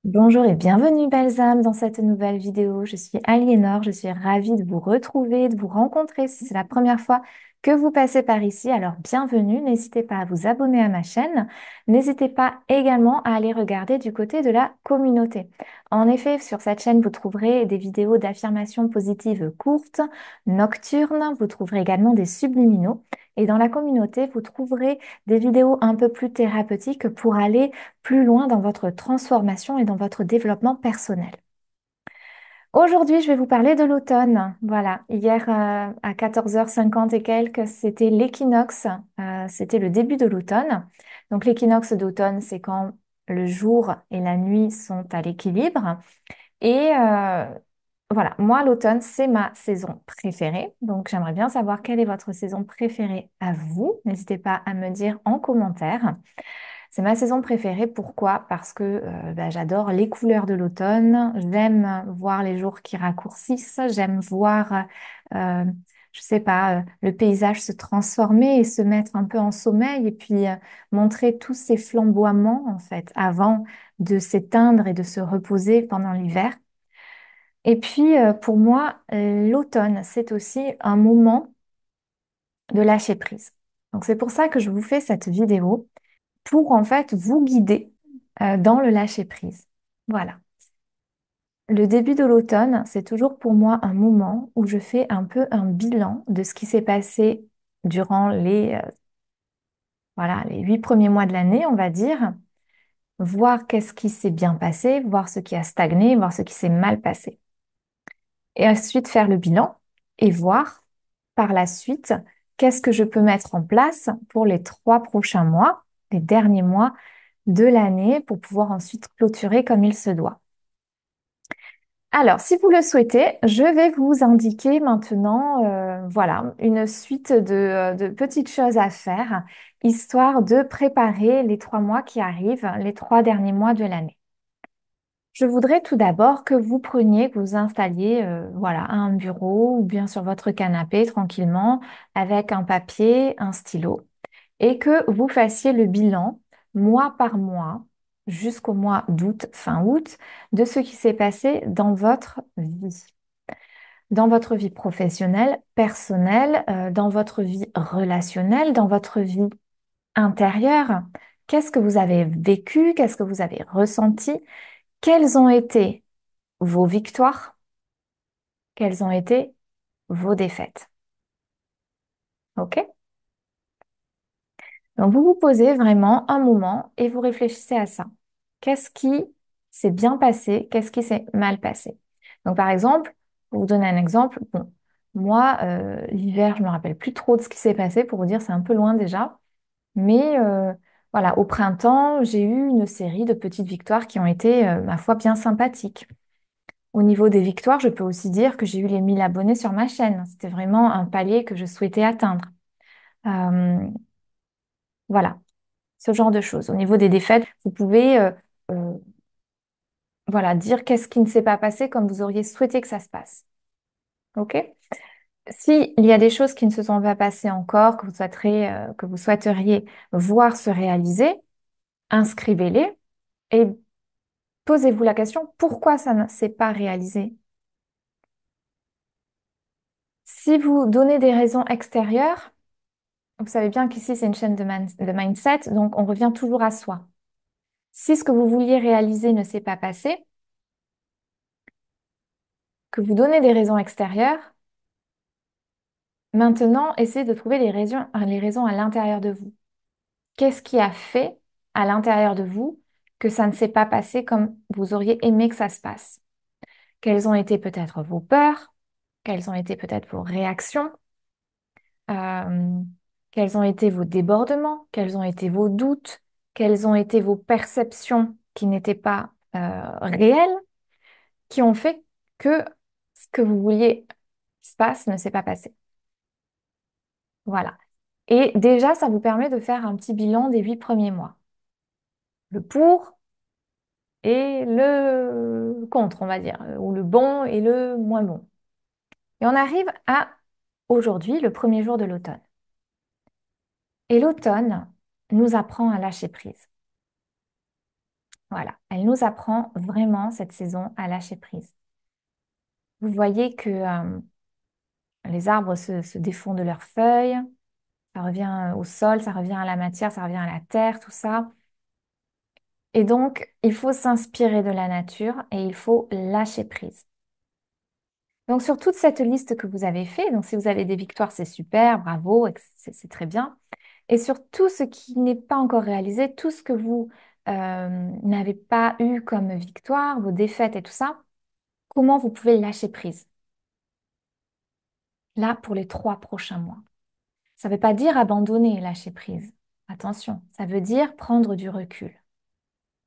Bonjour et bienvenue Balsam dans cette nouvelle vidéo. Je suis Aliénor, je suis ravie de vous retrouver, de vous rencontrer. Si c'est la première fois que vous passez par ici, alors bienvenue. N'hésitez pas à vous abonner à ma chaîne. N'hésitez pas également à aller regarder du côté de la communauté. En effet, sur cette chaîne, vous trouverez des vidéos d'affirmations positives courtes, nocturnes. Vous trouverez également des subliminaux. Et dans la communauté, vous trouverez des vidéos un peu plus thérapeutiques pour aller plus loin dans votre transformation et dans votre développement personnel. Aujourd'hui, je vais vous parler de l'automne. Voilà, hier à 14h50 et quelques, c'était l'équinoxe, c'était le début de l'automne. Donc l'équinoxe d'automne, c'est quand le jour et la nuit sont à l'équilibre. Et voilà, moi, l'automne, c'est ma saison préférée. Donc j'aimerais bien savoir quelle est votre saison préférée à vous. N'hésitez pas à me dire en commentaire. C'est ma saison préférée. Pourquoi? Parce que j'adore les couleurs de l'automne. J'aime voir les jours qui raccourcissent. J'aime voir, euh, je sais pas, le paysage se transformer et se mettre un peu en sommeil et puis montrer tous ces flamboiements en fait avant de s'éteindre et de se reposer pendant l'hiver. Et puis pour moi, l'automne, c'est aussi un moment de lâcher prise. Donc c'est pour ça que je vous fais cette vidéo pour en fait vous guider dans le lâcher-prise. Voilà. Le début de l'automne, c'est toujours pour moi un moment où je fais un peu un bilan de ce qui s'est passé durant voilà, les 8 premiers mois de l'année, on va dire, voir qu'est-ce qui s'est bien passé, voir ce qui a stagné, voir ce qui s'est mal passé. Et ensuite faire le bilan et voir par la suite qu'est-ce que je peux mettre en place pour les 3 prochains mois, les derniers mois de l'année pour pouvoir ensuite clôturer comme il se doit. Alors, si vous le souhaitez, je vais vous indiquer maintenant, voilà, une suite de petites choses à faire, histoire de préparer les 3 mois qui arrivent, les 3 derniers mois de l'année. Je voudrais tout d'abord que vous preniez, que vous installiez, voilà, à un bureau ou bien sur votre canapé tranquillement, avec un papier, un stylo et que vous fassiez le bilan mois par mois jusqu'au mois d'août, fin août, de ce qui s'est passé dans votre vie professionnelle, personnelle, dans votre vie relationnelle, dans votre vie intérieure. Qu'est-ce que vous avez vécu? Qu'est-ce que vous avez ressenti? Quelles ont été vos victoires? Quelles ont été vos défaites? OK? Donc, vous vous posez vraiment un moment et vous réfléchissez à ça. Qu'est-ce qui s'est bien passé? Qu'est-ce qui s'est mal passé? Donc, par exemple, pour vous donner un exemple, bon, moi, l'hiver, je me rappelle plus trop de ce qui s'est passé, pour vous dire, c'est un peu loin déjà. Mais voilà, au printemps, j'ai eu une série de petites victoires qui ont été, ma foi, bien sympathiques. Au niveau des victoires, je peux aussi dire que j'ai eu les 1 000 abonnés sur ma chaîne. C'était vraiment un palier que je souhaitais atteindre. Euh, voilà. Ce genre de choses. Au niveau des défaites, vous pouvez euh, voilà, dire qu'est-ce qui ne s'est pas passé comme vous auriez souhaité que ça se passe. OK? S'il y a des choses qui ne se sont pas passées encore, que vous souhaiteriez voir se réaliser, inscrivez-les et posez-vous la question, pourquoi ça ne s'est pas réalisé? Si vous donnez des raisons extérieures, vous savez bien qu'ici c'est une chaîne de mindset, donc on revient toujours à soi. Si ce que vous vouliez réaliser ne s'est pas passé, que vous donnez des raisons extérieures, maintenant, essayez de trouver les raisons à l'intérieur de vous. Qu'est-ce qui a fait à l'intérieur de vous que ça ne s'est pas passé comme vous auriez aimé que ça se passe? Quelles ont été peut-être vos peurs? Quelles ont été peut-être vos réactions? Euh, Quels ont été vos débordements? Quels ont été vos doutes? Quelles ont été vos perceptions qui n'étaient pas réelles, qui ont fait que ce que vous vouliez se passe ne s'est pas passé? Voilà. Et déjà, ça vous permet de faire un petit bilan des 8 premiers mois. Le pour et le contre, on va dire, ou le bon et le moins bon. Et on arrive à aujourd'hui, le premier jour de l'automne. Et l'automne nous apprend à lâcher prise. Voilà, elle nous apprend vraiment cette saison à lâcher prise. Vous voyez que les arbres se défont de leurs feuilles, ça revient au sol, ça revient à la matière, ça revient à la terre, tout ça. Et donc, il faut s'inspirer de la nature et il faut lâcher prise. Donc, sur toute cette liste que vous avez fait, donc si vous avez des victoires, c'est super, bravo, c'est très bien. Et sur tout ce qui n'est pas encore réalisé, tout ce que vous n'avez pas eu comme victoire, vos défaites et tout ça, comment vous pouvez lâcher prise? Là, pour les 3 prochains mois. Ça ne veut pas dire abandonner, lâcher prise. Attention, ça veut dire prendre du recul.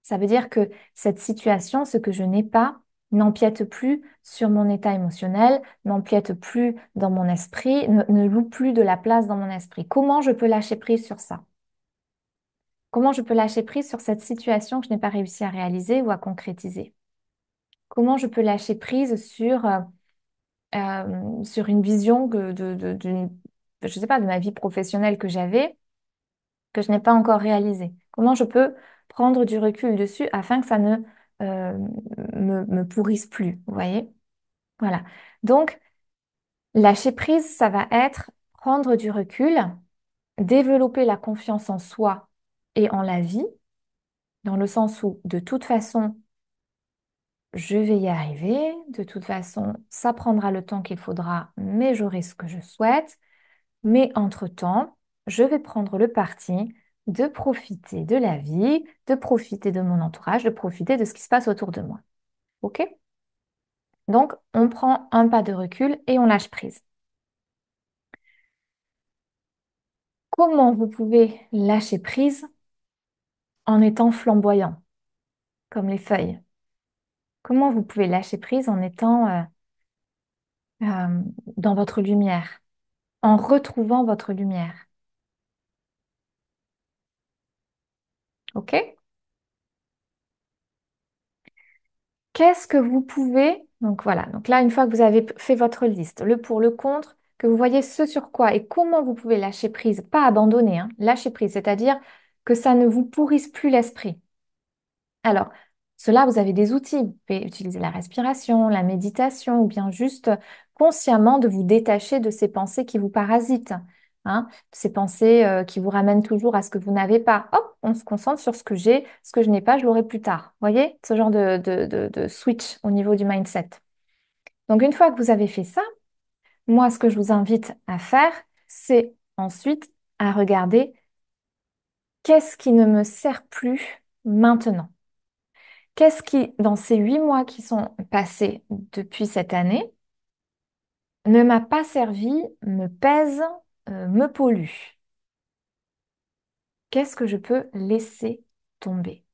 Ça veut dire que cette situation, ce que je n'ai pas, n'empiète plus sur mon état émotionnel, n'empiète plus dans mon esprit, ne loue plus de la place dans mon esprit. Comment je peux lâcher prise sur ça? Comment je peux lâcher prise sur cette situation que je n'ai pas réussi à réaliser ou à concrétiser? Comment je peux lâcher prise sur une vision je sais pas, de ma vie professionnelle que j'avais, que je n'ai pas encore réalisée? Comment je peux prendre du recul dessus afin que ça ne euh, me pourrisse plus, vous voyez? Voilà. Donc, lâcher prise, ça va être prendre du recul, développer la confiance en soi et en la vie, dans le sens où, de toute façon, je vais y arriver. De toute façon, ça prendra le temps qu'il faudra, mais j'aurai ce que je souhaite. Mais entre-temps, je vais prendre le parti de profiter de la vie, de profiter de mon entourage, de profiter de ce qui se passe autour de moi. OK? Donc, on prend un pas de recul et on lâche prise. Comment vous pouvez lâcher prise en étant flamboyant, comme les feuilles? Comment vous pouvez lâcher prise en étant euh, dans votre lumière, en retrouvant votre lumière? OK? Qu'est-ce que vous pouvez... Donc voilà, donc là, une fois que vous avez fait votre liste, le pour, le contre, que vous voyez ce sur quoi et comment vous pouvez lâcher prise, pas abandonner, hein, lâcher prise, c'est-à-dire que ça ne vous pourrisse plus l'esprit. Alors, cela, vous avez des outils. Vous pouvez utiliser la respiration, la méditation, ou bien juste consciemment de vous détacher de ces pensées qui vous parasitent, hein, ces pensées qui vous ramènent toujours à ce que vous n'avez pas. Hop, on se concentre sur ce que j'ai, ce que je n'ai pas, je l'aurai plus tard. Voyez, ce genre de switch au niveau du mindset. Donc, une fois que vous avez fait ça, moi, ce que je vous invite à faire, c'est ensuite à regarder qu'est-ce qui ne me sert plus maintenant. Qu'est-ce qui, dans ces 8 mois qui sont passés depuis cette année, ne m'a pas servi, me pèse, me pollue? Qu'est-ce que je peux laisser tomber?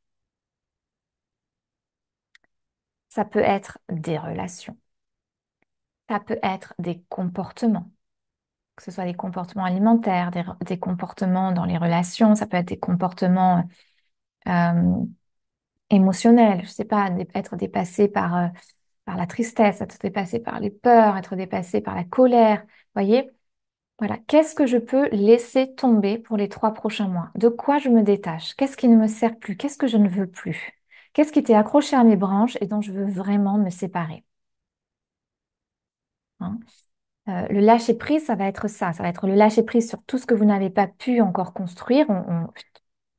Ça peut être des relations, ça peut être des comportements, que ce soit des comportements alimentaires, des comportements dans les relations, ça peut être des comportements euh, émotionnels, je sais pas, être dépassé par la tristesse, être dépassé par les peurs, être dépassé par la colère, voyez? Voilà, qu'est-ce que je peux laisser tomber pour les 3 prochains mois? De quoi je me détache? Qu'est-ce qui ne me sert plus? Qu'est-ce que je ne veux plus? Qu'est-ce qui était accroché à mes branches et dont je veux vraiment me séparer? Hein. Le lâcher-prise, ça va être ça. Ça va être le lâcher-prise sur tout ce que vous n'avez pas pu encore construire.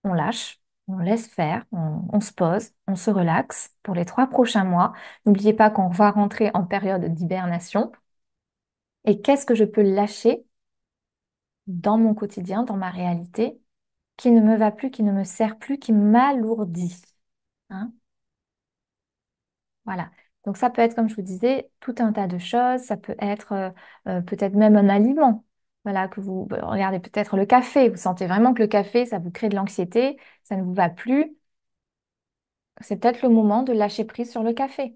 On lâche, on laisse faire, on se pose, on se relaxe pour les 3 prochains mois. N'oubliez pas qu'on va rentrer en période d'hibernation. Et qu'est-ce que je peux lâcher dans mon quotidien, dans ma réalité, qui ne me va plus, qui ne me sert plus, qui m'alourdit. Hein. Voilà. Donc ça peut être, comme je vous disais, tout un tas de choses. Ça peut être peut-être même un aliment. Voilà, que vous regardez peut-être le café. Vous sentez vraiment que le café, ça vous crée de l'anxiété, ça ne vous va plus. C'est peut-être le moment de lâcher prise sur le café.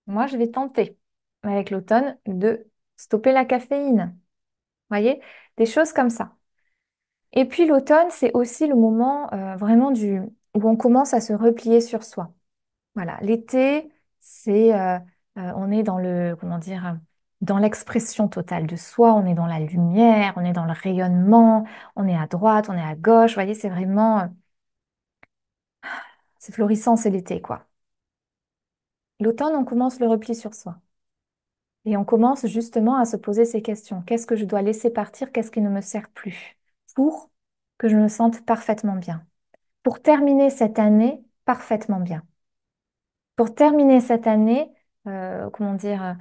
Moi, je vais tenter, avec l'automne, de stopper la caféine. Voyez? Des choses comme ça. Et puis l'automne, c'est aussi le moment vraiment où on commence à se replier sur soi. Voilà, l'été, on est dans comment dire, dans l'expression totale de soi, on est dans la lumière, on est dans le rayonnement, on est à droite, on est à gauche. Vous voyez, C'est florissant, c'est l'été, quoi. L'automne, on commence le repli sur soi. Et on commence justement à se poser ces questions. Qu'est-ce que je dois laisser partir? Qu'est-ce qui ne me sert plus? Pour que je me sente parfaitement bien. Pour terminer cette année parfaitement bien. Pour terminer cette année, comment dire,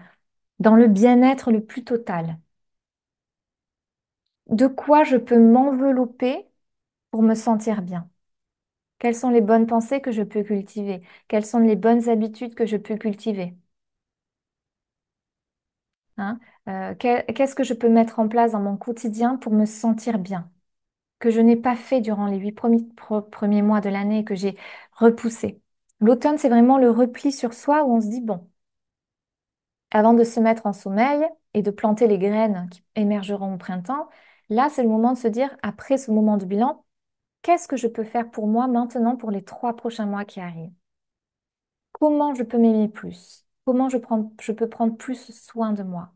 dans le bien-être le plus total. De quoi je peux m'envelopper pour me sentir bien? Quelles sont les bonnes pensées que je peux cultiver? Quelles sont les bonnes habitudes que je peux cultiver? Hein qu'est-ce que je peux mettre en place dans mon quotidien pour me sentir bien? Que je n'ai pas fait durant les 8 premiers mois de l'année et que j'ai repoussé. L'automne, c'est vraiment le repli sur soi où on se dit, bon, avant de se mettre en sommeil et de planter les graines qui émergeront au printemps, là, c'est le moment de se dire, après ce moment de bilan, qu'est-ce que je peux faire pour moi maintenant pour les 3 prochains mois qui arrivent? Comment je peux m'aimer plus? Comment je peux prendre plus soin de moi?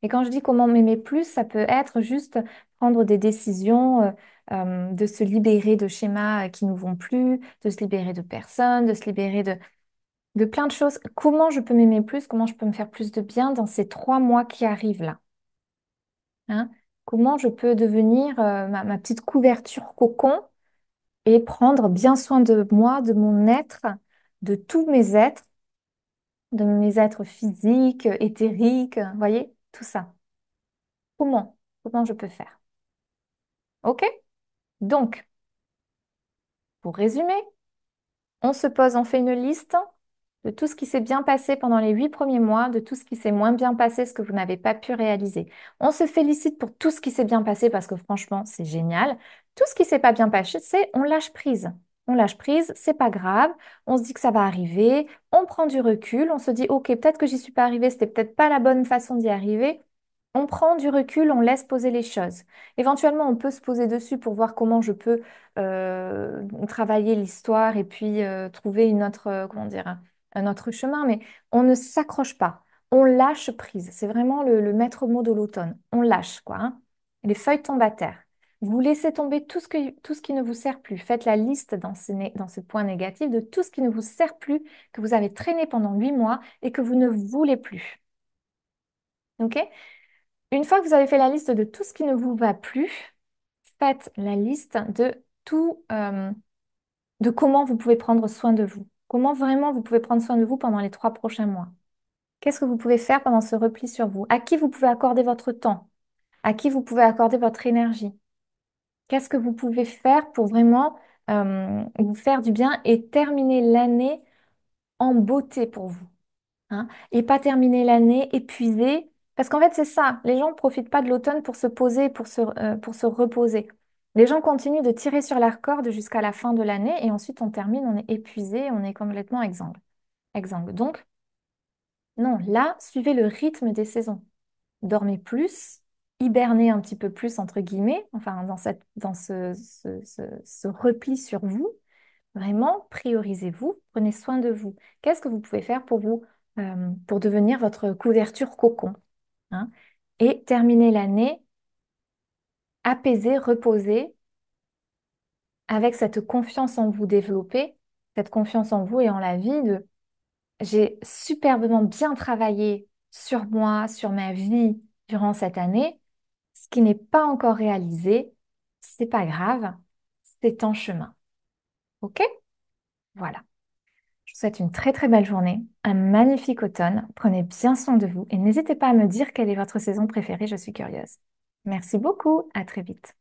Et quand je dis comment m'aimer plus, ça peut être juste prendre des décisions, de se libérer de schémas qui ne nous vont plus, de se libérer de personnes, de se libérer de plein de choses. Comment je peux m'aimer plus? Comment je peux me faire plus de bien dans ces 3 mois qui arrivent là? Hein. Comment je peux devenir ma petite couverture cocon et prendre bien soin de moi, de mon être, de tous mes êtres, de mes êtres physiques, éthériques, vous voyez, tout ça. Comment? Comment je peux faire? OK? Donc, pour résumer, on se pose, on fait une liste de tout ce qui s'est bien passé pendant les 8 premiers mois, de tout ce qui s'est moins bien passé, ce que vous n'avez pas pu réaliser. On se félicite pour tout ce qui s'est bien passé parce que franchement, c'est génial. Tout ce qui s'est pas bien passé, c'est on lâche prise. On lâche prise, c'est pas grave. On se dit que ça va arriver. On prend du recul. On se dit, OK, peut-être que j'y suis pas arrivée, c'était peut-être pas la bonne façon d'y arriver. On prend du recul, on laisse poser les choses. Éventuellement, on peut se poser dessus pour voir comment je peux travailler l'histoire et puis trouver une autre, comment dire, un autre chemin, mais on ne s'accroche pas. On lâche prise. C'est vraiment le maître mot de l'automne. On lâche, quoi. Hein. Les feuilles tombent à terre. Vous laissez tomber tout ce qui ne vous sert plus. Faites la liste dans ce point négatif de tout ce qui ne vous sert plus, que vous avez traîné pendant 8 mois et que vous ne voulez plus. OK? Une fois que vous avez fait la liste de tout ce qui ne vous va plus, faites la liste de tout, de comment vous pouvez prendre soin de vous. Comment vraiment vous pouvez prendre soin de vous pendant les 3 prochains mois. Qu'est-ce que vous pouvez faire pendant ce repli sur vous? À qui vous pouvez accorder votre temps? À qui vous pouvez accorder votre énergie? Qu'est-ce que vous pouvez faire pour vraiment vous faire du bien et terminer l'année en beauté pour vous? Hein, et pas terminer l'année épuisé. Parce qu'en fait, c'est ça. Les gens ne profitent pas de l'automne pour se poser, pour se reposer. Les gens continuent de tirer sur la corde jusqu'à la fin de l'année et ensuite on termine, on est épuisé, on est complètement exsangue. Exsangue. Donc, non, là, suivez le rythme des saisons. Dormez plus, hibernez un petit peu plus, entre guillemets, enfin, dans ce repli sur vous. Vraiment, priorisez-vous, prenez soin de vous. Qu'est-ce que vous pouvez faire pour devenir votre couverture cocon, hein, et terminer l'année apaisée, reposée, avec cette confiance en vous développée, cette confiance en vous et en la vie de j'ai superbement bien travaillé sur moi, sur ma vie durant cette année. Ce qui n'est pas encore réalisé, c'est pas grave, c'est en chemin. OK? Voilà. Je vous souhaite une très très belle journée, un magnifique automne. Prenez bien soin de vous et n'hésitez pas à me dire quelle est votre saison préférée, je suis curieuse. Merci beaucoup, à très vite.